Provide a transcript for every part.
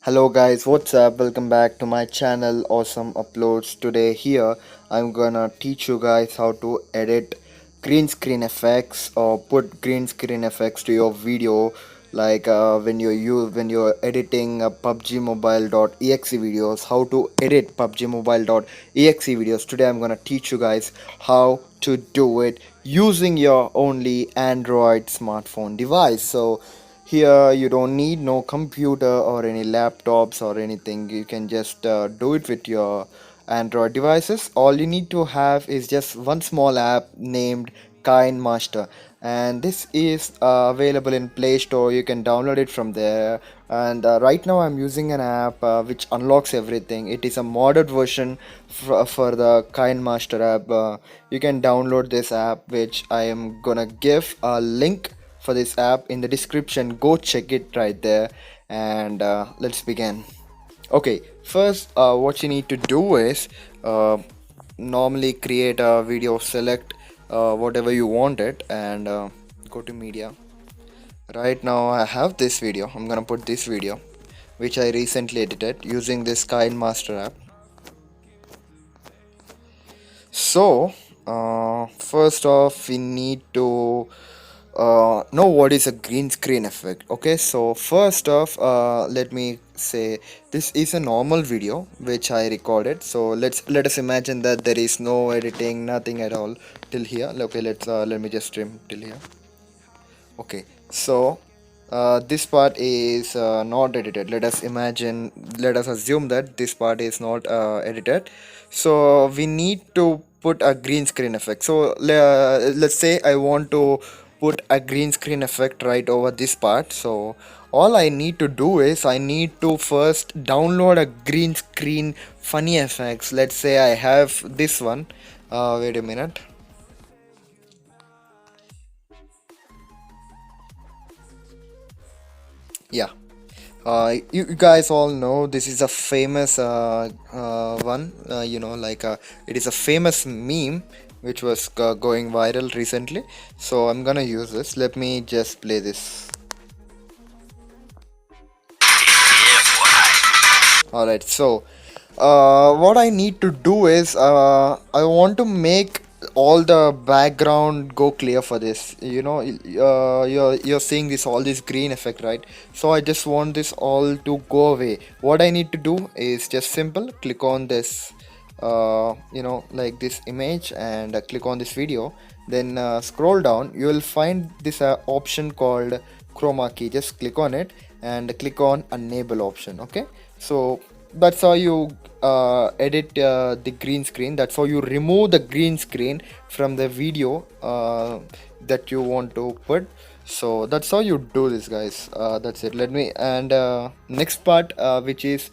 Hello guys, what's up? Welcome back to my channel Awesome Uploads. Today here I'm gonna teach you guys how to edit green screen effects or put green screen effects to your video, like when you're editing PUBG Mobile.exe videos, how to edit PUBG Mobile.exe videos. Today I'm gonna teach you guys how to do it using your only Android smartphone device. So here you don't need no computer or any laptops or anything. You can just do it with your Android devices. All you need to have is just one small app named Kine Master, and this is available in Play Store. You can download it from there. And right now I'm using an app which unlocks everything. It is a modded version for the Kine Master app. You can download this app, which I am gonna give a link for this app in the description. Go check it right there, and let's begin. Okay, first what you need to do is normally create a video, select whatever you want it, and go to media. Right now I have this video. I'm gonna put this video which I recently edited using this Kine Master app. So first off, we need to know what is a green screen effect. Okay, so first off, let me say this is a normal video which I recorded. So let us imagine that there is no editing, nothing at all till here. Okay, let me just trim till here. Okay, so this part is not edited. Let us assume that this part is not edited. So we need to put a green screen effect. So let's say I want to put a green screen effect right over this part. So all I need to do is I need to first download a green screen funny effects. Let's say I have this one. Wait a minute. Yeah, you guys all know this is a famous one. It is a famous meme which was going viral recently. So I'm gonna use this. Let me just play this. Alright, so what I need to do is I want to make all the background go clear for this. You're seeing this all this green effect, right? So I just want this all to go away. What I need to do is just simple click on this like this image, and click on this video, then scroll down. You will find this option called chroma key. Just click on it and click on enable option. Okay, so that's how you edit the green screen. That's how you remove the green screen from the video that you want to put. So that's how you do this, guys. That's it. Let me and next part, which is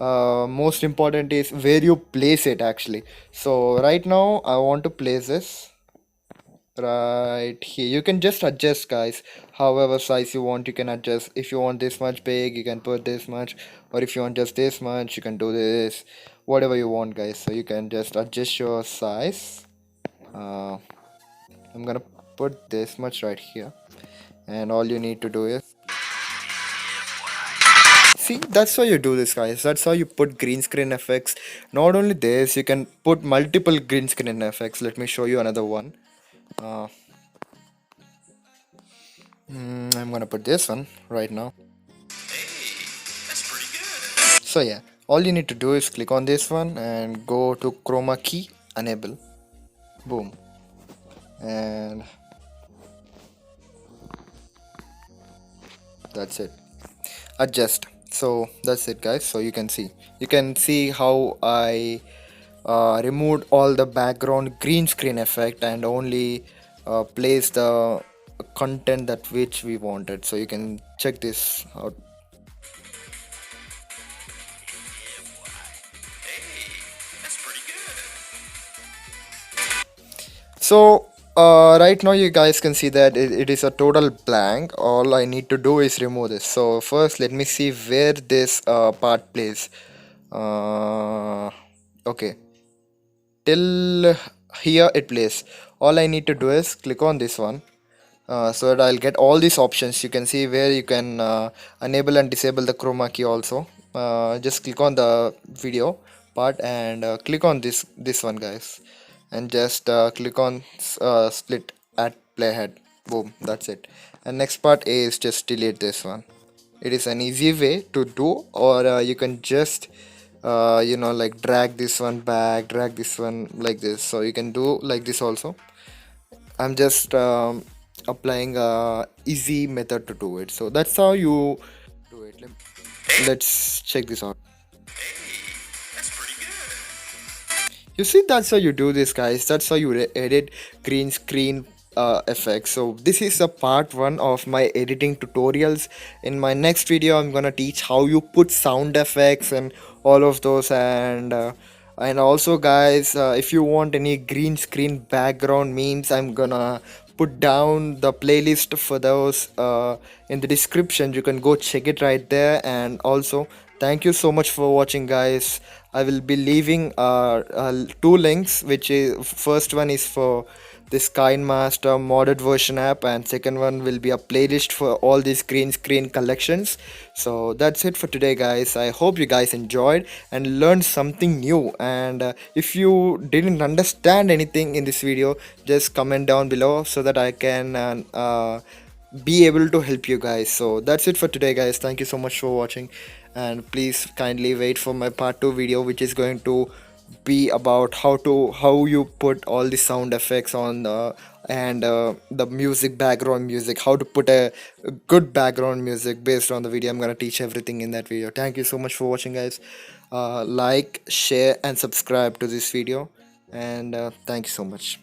most important, is where you place it actually. So right now I want to place this right here. You can just adjust, guys, however size you want. You can adjust. If you want this much big, you can put this much, or if you want just this much, you can do this, whatever you want, guys. So you can just adjust your size. I'm gonna put this much right here, and all you need to do is see. That's how you do this, guys. That's how you put green screen effects. Not only this, you can put multiple green screen effects. Let me show you another one. uh, I'm gonna put this one right now. So yeah, all you need to do is click on this one and go to chroma key, enable, boom, and that's it. Adjust. So that's it, guys. So you can see how I removed all the background green screen effect and only place the content that which we wanted. So you can check this out. So right now you guys can see that it is a total blank. All I need to do is remove this. So first let me see where this part plays. Okay, till here it plays. All I need to do is click on this one, so that I'll get all these options. You can see where you can enable and disable the chroma key also. just click on the video part and click on this one, guys, and just click on split at playhead. Boom, that's it. And next part is just delete this one. It is an easy way to do, or you can just like drag this one back, drag this one like this, so you can do like this also. I'm just applying a easy method to do it, so that's how you do it. Let's check this out. You see, that's how you do this, guys. That's how you edit green screen effects. So this is a part one of my editing tutorials. In my next video, I'm gonna teach how you put sound effects and all of those. And also, guys, if you want any green screen background memes, I'm gonna put down the playlist for those in the description. You can go check it right there. And also, thank you so much for watching, guys. I will be leaving two links, which is first one is for this Kine Master modded version app, and second one will be a playlist for all these green screen collections. So that's it for today, guys. I hope you guys enjoyed and learned something new. And if you didn't understand anything in this video, just comment down below so that I can be able to help you guys. So that's it for today, guys. Thank you so much for watching, and please kindly wait for my part 2 video, which is going to be about how you put all the sound effects on and the music, background music, how to put a good background music based on the video. I'm gonna teach everything in that video. Thank you so much for watching, guys. Like, share and subscribe to this video, and thank you so much.